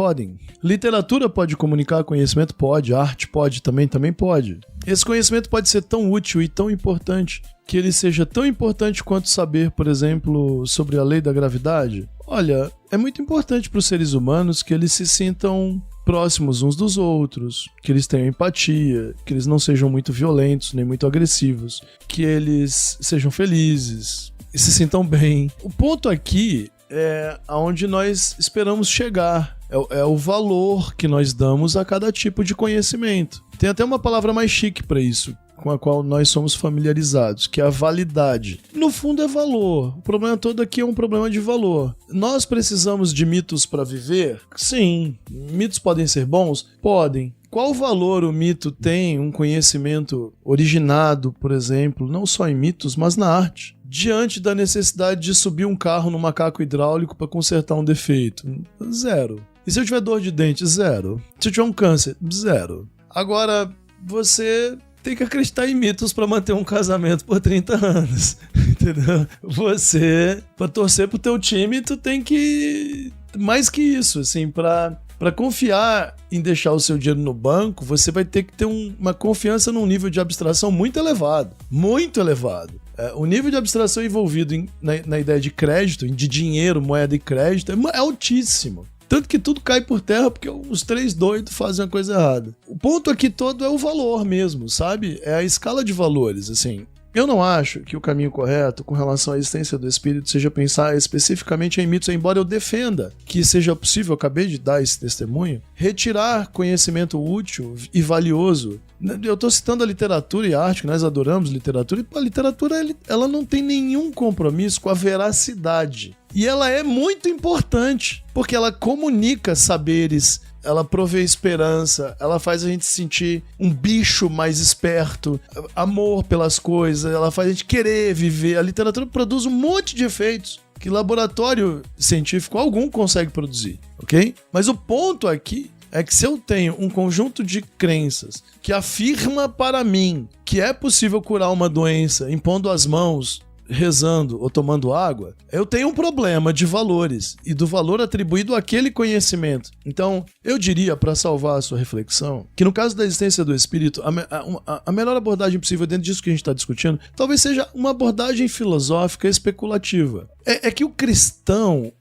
Literatura pode comunicar conhecimento? Pode. Arte pode, também pode. Esse conhecimento pode ser tão útil e tão importante que ele seja tão importante quanto saber, por exemplo, sobre a lei da gravidade. Olha, é muito importante para os seres humanos que eles se sintam próximos uns dos outros, que eles tenham empatia, que eles não sejam muito violentos, nem muito agressivos, que eles sejam felizes e se sintam bem. O ponto aqui é aonde nós esperamos chegar. É o valor que nós damos a cada tipo de conhecimento. Tem até uma palavra mais chique para isso, com a qual nós somos familiarizados, que é a validade. No fundo é valor. O problema todo aqui é um problema de valor. Nós precisamos de mitos para viver? Sim. Mitos podem ser bons? Podem. Qual valor o mito tem, um conhecimento originado, por exemplo, não só em mitos, mas na arte? Diante da necessidade de subir um carro no macaco hidráulico para consertar um defeito? Zero. E se eu tiver dor de dente? Zero. Se eu tiver um câncer? Zero. Agora, você tem que acreditar em mitos para manter um casamento por 30 anos, entendeu? Você, para torcer pro teu time, tu tem que... Mais que isso, assim, para confiar em deixar o seu dinheiro no banco, você vai ter que ter uma confiança num nível de abstração muito elevado. Muito elevado. O nível de abstração envolvido na ideia de crédito, de dinheiro, moeda e crédito, é altíssimo. Tanto que tudo cai por terra porque os três doidos fazem uma coisa errada. O ponto aqui todo é o valor mesmo, sabe? É a escala de valores, assim. Eu não acho que o caminho correto com relação à existência do espírito seja pensar especificamente em mitos, embora eu defenda que seja possível, eu acabei de dar esse testemunho, retirar conhecimento útil e valioso. Eu estou citando a literatura e a arte, que nós adoramos literatura, e a literatura ela não tem nenhum compromisso com a veracidade. E ela é muito importante, porque ela comunica saberes, ela provê esperança, ela faz a gente sentir um bicho mais esperto, amor pelas coisas, ela faz a gente querer viver. A literatura produz um monte de efeitos que laboratório científico algum consegue produzir, ok? Mas o ponto aqui é que se eu tenho um conjunto de crenças que afirma para mim que é possível curar uma doença impondo as mãos, rezando ou tomando água, eu tenho um problema de valores e do valor atribuído àquele conhecimento. Então, eu diria, para salvar a sua reflexão, que no caso da existência do espírito, a melhor abordagem possível dentro disso que a gente está discutindo, talvez seja uma abordagem filosófica especulativa. É que o cristão,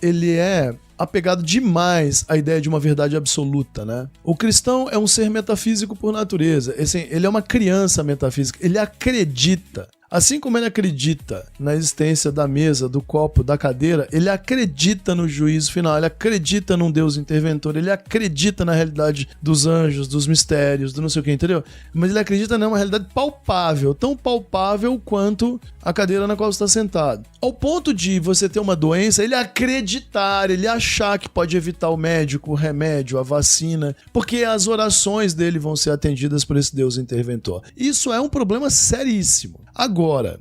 ele é apegado demais à ideia de uma verdade absoluta, né? O cristão é um ser metafísico por natureza. Assim, ele é uma criança metafísica. Ele acredita. Assim como ele acredita na existência da mesa, do copo, da cadeira, ele acredita no juízo final, ele acredita num Deus interventor, ele acredita na realidade dos anjos, dos mistérios, do não sei o que, entendeu? Mas ele acredita numa realidade palpável, tão palpável quanto a cadeira na qual você está sentado. Ao ponto de você ter uma doença, ele acreditar, ele achar que pode evitar o médico, o remédio, a vacina, porque as orações dele vão ser atendidas por esse Deus interventor. Isso é um problema seríssimo. Agora,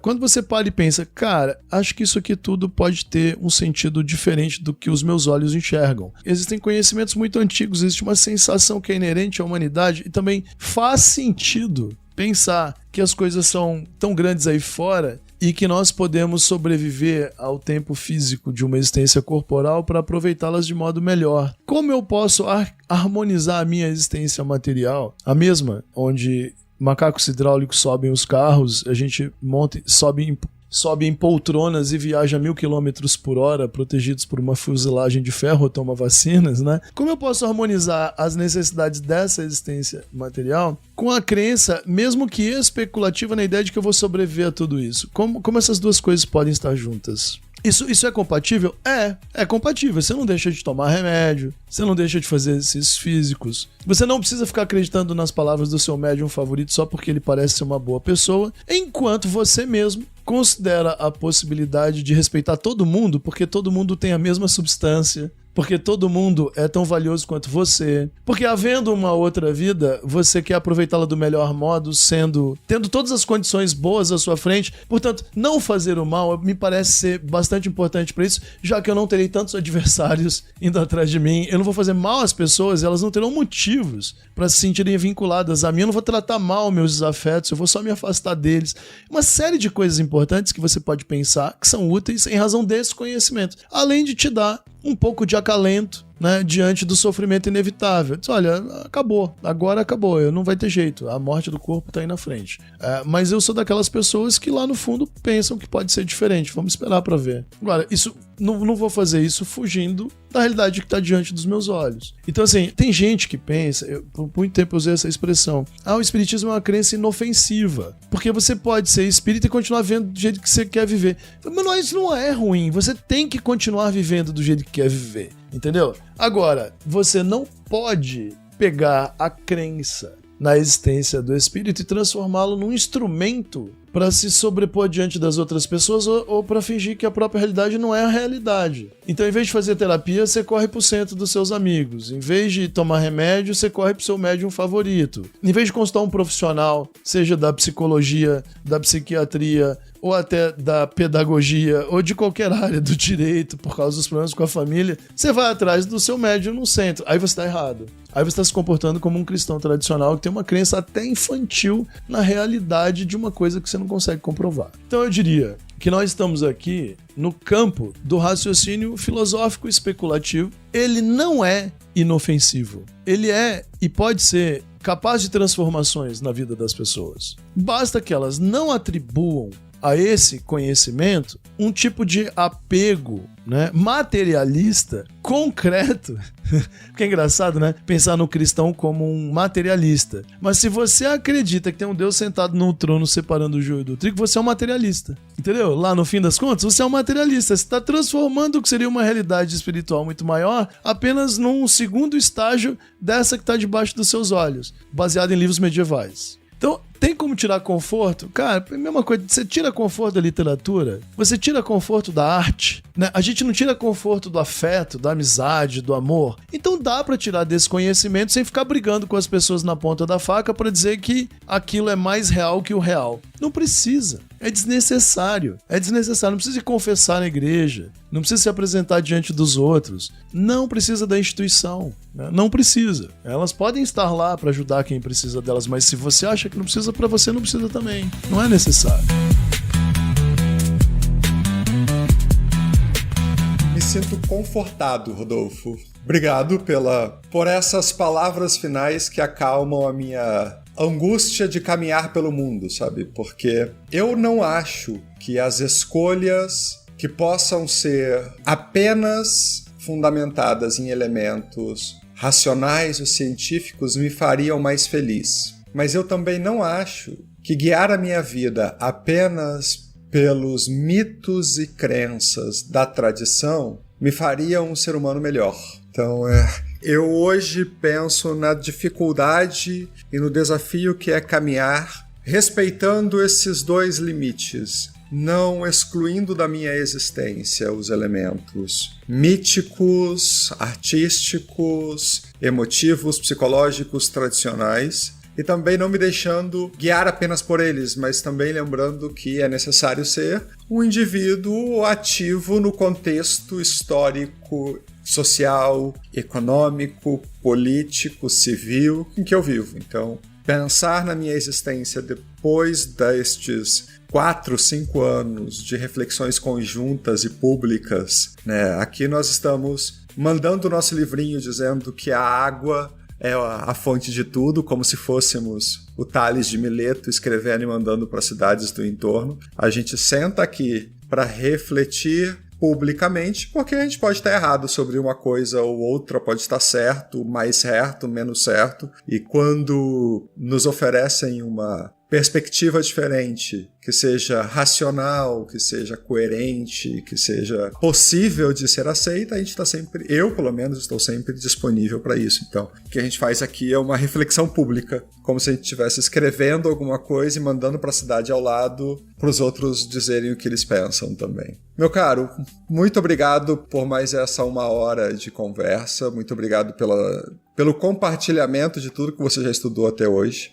quando você para e pensa, cara, acho que isso aqui tudo pode ter um sentido diferente do que os meus olhos enxergam. Existem conhecimentos muito antigos, existe uma sensação que é inerente à humanidade e também faz sentido pensar que as coisas são tão grandes aí fora e que nós podemos sobreviver ao tempo físico de uma existência corporal para aproveitá-las de modo melhor. Como eu posso harmonizar a minha existência material, a mesma, onde macacos hidráulicos sobem os carros, a gente sobe em poltronas e viaja a 1000 km por hora, protegidos por uma fuselagem de ferro ou toma vacinas, né? Como eu posso harmonizar as necessidades dessa existência material com a crença, mesmo que especulativa, na ideia de que eu vou sobreviver a tudo isso? Como essas duas coisas podem estar juntas? Isso é compatível? É compatível. Você não deixa de tomar remédio, você não deixa de fazer exercícios físicos, você não precisa ficar acreditando nas palavras do seu médium favorito só porque ele parece ser uma boa pessoa, enquanto você mesmo considera a possibilidade de respeitar todo mundo, porque todo mundo tem a mesma substância, porque todo mundo é tão valioso quanto você, porque havendo uma outra vida, você quer aproveitá-la do melhor modo, tendo todas as condições boas à sua frente. Portanto, não fazer o mal me parece ser bastante importante para isso, já que eu não terei tantos adversários indo atrás de mim, eu não vou fazer mal às pessoas, elas não terão motivos para se sentirem vinculadas a mim, eu não vou tratar mal meus desafetos, eu vou só me afastar deles. Uma série de coisas importantes que você pode pensar que são úteis em razão desse conhecimento, além de te dar um pouco de acalento né, diante do sofrimento inevitável. Diz, olha, acabou, agora acabou, não vai ter jeito, a morte do corpo tá aí na frente. Mas eu sou daquelas pessoas que lá no fundo pensam que pode ser diferente, vamos esperar para ver. Agora, isso não vou fazer isso fugindo da realidade que está diante dos meus olhos. Então, assim, tem gente que pensa, por muito tempo eu usei essa expressão, o espiritismo é uma crença inofensiva, porque você pode ser espírita e continuar vivendo do jeito que você quer viver. Mas isso não é ruim, você tem que continuar vivendo do jeito que quer viver, entendeu? Agora, você não pode pegar a crença na existência do espírito e transformá-lo num instrumento para se sobrepor diante das outras pessoas ou para fingir que a própria realidade não é a realidade. Então, em vez de fazer terapia, você corre pro centro dos seus amigos. Em vez de tomar remédio, você corre pro seu médium favorito. Em vez de consultar um profissional, seja da psicologia, da psiquiatria, ou até da pedagogia, ou de qualquer área do direito, por causa dos problemas com a família, você vai atrás do seu médium no centro. Aí você está errado. Aí você está se comportando como um cristão tradicional que tem uma crença até infantil na realidade de uma coisa que você não consegue comprovar. Então eu diria que nós estamos aqui no campo do raciocínio filosófico especulativo. Ele não é inofensivo. Ele é e pode ser capaz de transformações na vida das pessoas. Basta que elas não atribuam a esse conhecimento um tipo de apego, né, materialista, concreto. Porque é engraçado, né? Pensar no cristão como um materialista. Mas se você acredita que tem um Deus sentado num trono separando o joio do trigo, você é um materialista. Entendeu? Lá no fim das contas, você é um materialista. Você está transformando o que seria uma realidade espiritual muito maior apenas num segundo estágio dessa que está debaixo dos seus olhos, baseado em livros medievais. Então, tem como tirar conforto? Cara, é a mesma coisa, você tira conforto da literatura, você tira conforto da arte, né? A gente não tira conforto do afeto, da amizade, do amor. Então dá pra tirar desse conhecimento sem ficar brigando com as pessoas na ponta da faca pra dizer que aquilo é mais real que o real. Não precisa. É desnecessário. É desnecessário. Não precisa confessar na igreja. Não precisa se apresentar diante dos outros. Não precisa da instituição. Né? Não precisa. Elas podem estar lá para ajudar quem precisa delas, mas se você acha que não precisa, para você não precisa também. Não é necessário. Me sinto confortado, Rodolfo. Obrigado por essas palavras finais que acalmam a minha angústia de caminhar pelo mundo, sabe? Porque eu não acho que as escolhas que possam ser apenas fundamentadas em elementos racionais ou científicos me fariam mais feliz. Mas eu também não acho que guiar a minha vida apenas pelos mitos e crenças da tradição me faria um ser humano melhor. Então, eu hoje penso na dificuldade e no desafio que é caminhar respeitando esses dois limites, não excluindo da minha existência os elementos míticos, artísticos, emotivos, psicológicos, tradicionais, e também não me deixando guiar apenas por eles, mas também lembrando que é necessário ser um indivíduo ativo no contexto histórico, social, econômico, político, civil em que eu vivo. Então, pensar na minha existência depois destes 4, 5 anos de reflexões conjuntas e públicas, né? Aqui nós estamos mandando o nosso livrinho dizendo que a água é a fonte de tudo, como se fôssemos o Tales de Mileto escrevendo e mandando para as cidades do entorno. A gente senta aqui para refletir publicamente, porque a gente pode estar errado sobre uma coisa ou outra, pode estar certo, mais certo, menos certo, e quando nos oferecem uma perspectiva diferente, que seja racional, que seja coerente, que seja possível de ser aceita, a gente está sempre, eu pelo menos estou sempre disponível para isso. Então, o que a gente faz aqui é uma reflexão pública, como se a gente estivesse escrevendo alguma coisa e mandando para a cidade ao lado para os outros dizerem o que eles pensam também. Meu caro, muito obrigado por mais essa 1 hora de conversa, muito obrigado pelo compartilhamento de tudo que você já estudou até hoje,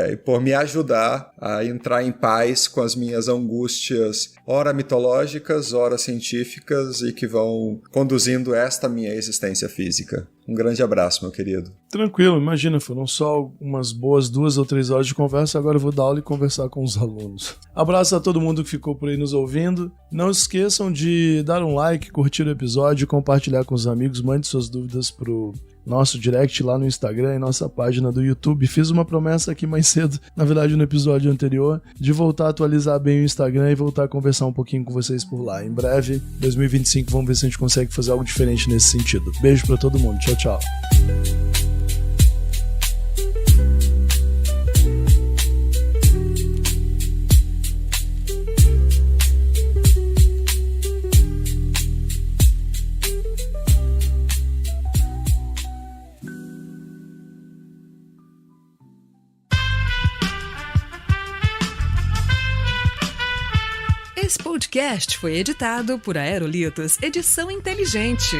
e por me ajudar a entrar em paz com as minhas angústias, ora mitológicas, ora científicas, e que vão conduzindo esta minha existência física. Um grande abraço, meu querido. Tranquilo, imagina, foram só umas boas 2 ou 3 horas de conversa, agora eu vou dar aula e conversar com os alunos. Abraço a todo mundo que ficou por aí nos ouvindo. Não esqueçam de dar um like, curtir o episódio, compartilhar com os amigos, mande suas dúvidas pro nosso direct lá no Instagram e nossa página do YouTube. Fiz uma promessa aqui mais cedo, na verdade no episódio anterior, de voltar a atualizar bem o Instagram e voltar a conversar um pouquinho com vocês por lá. Em breve, 2025, vamos ver se a gente consegue fazer algo diferente nesse sentido. Beijo pra todo mundo, tchau, tchau. Esse podcast foi editado por Aerolitos Edição Inteligente.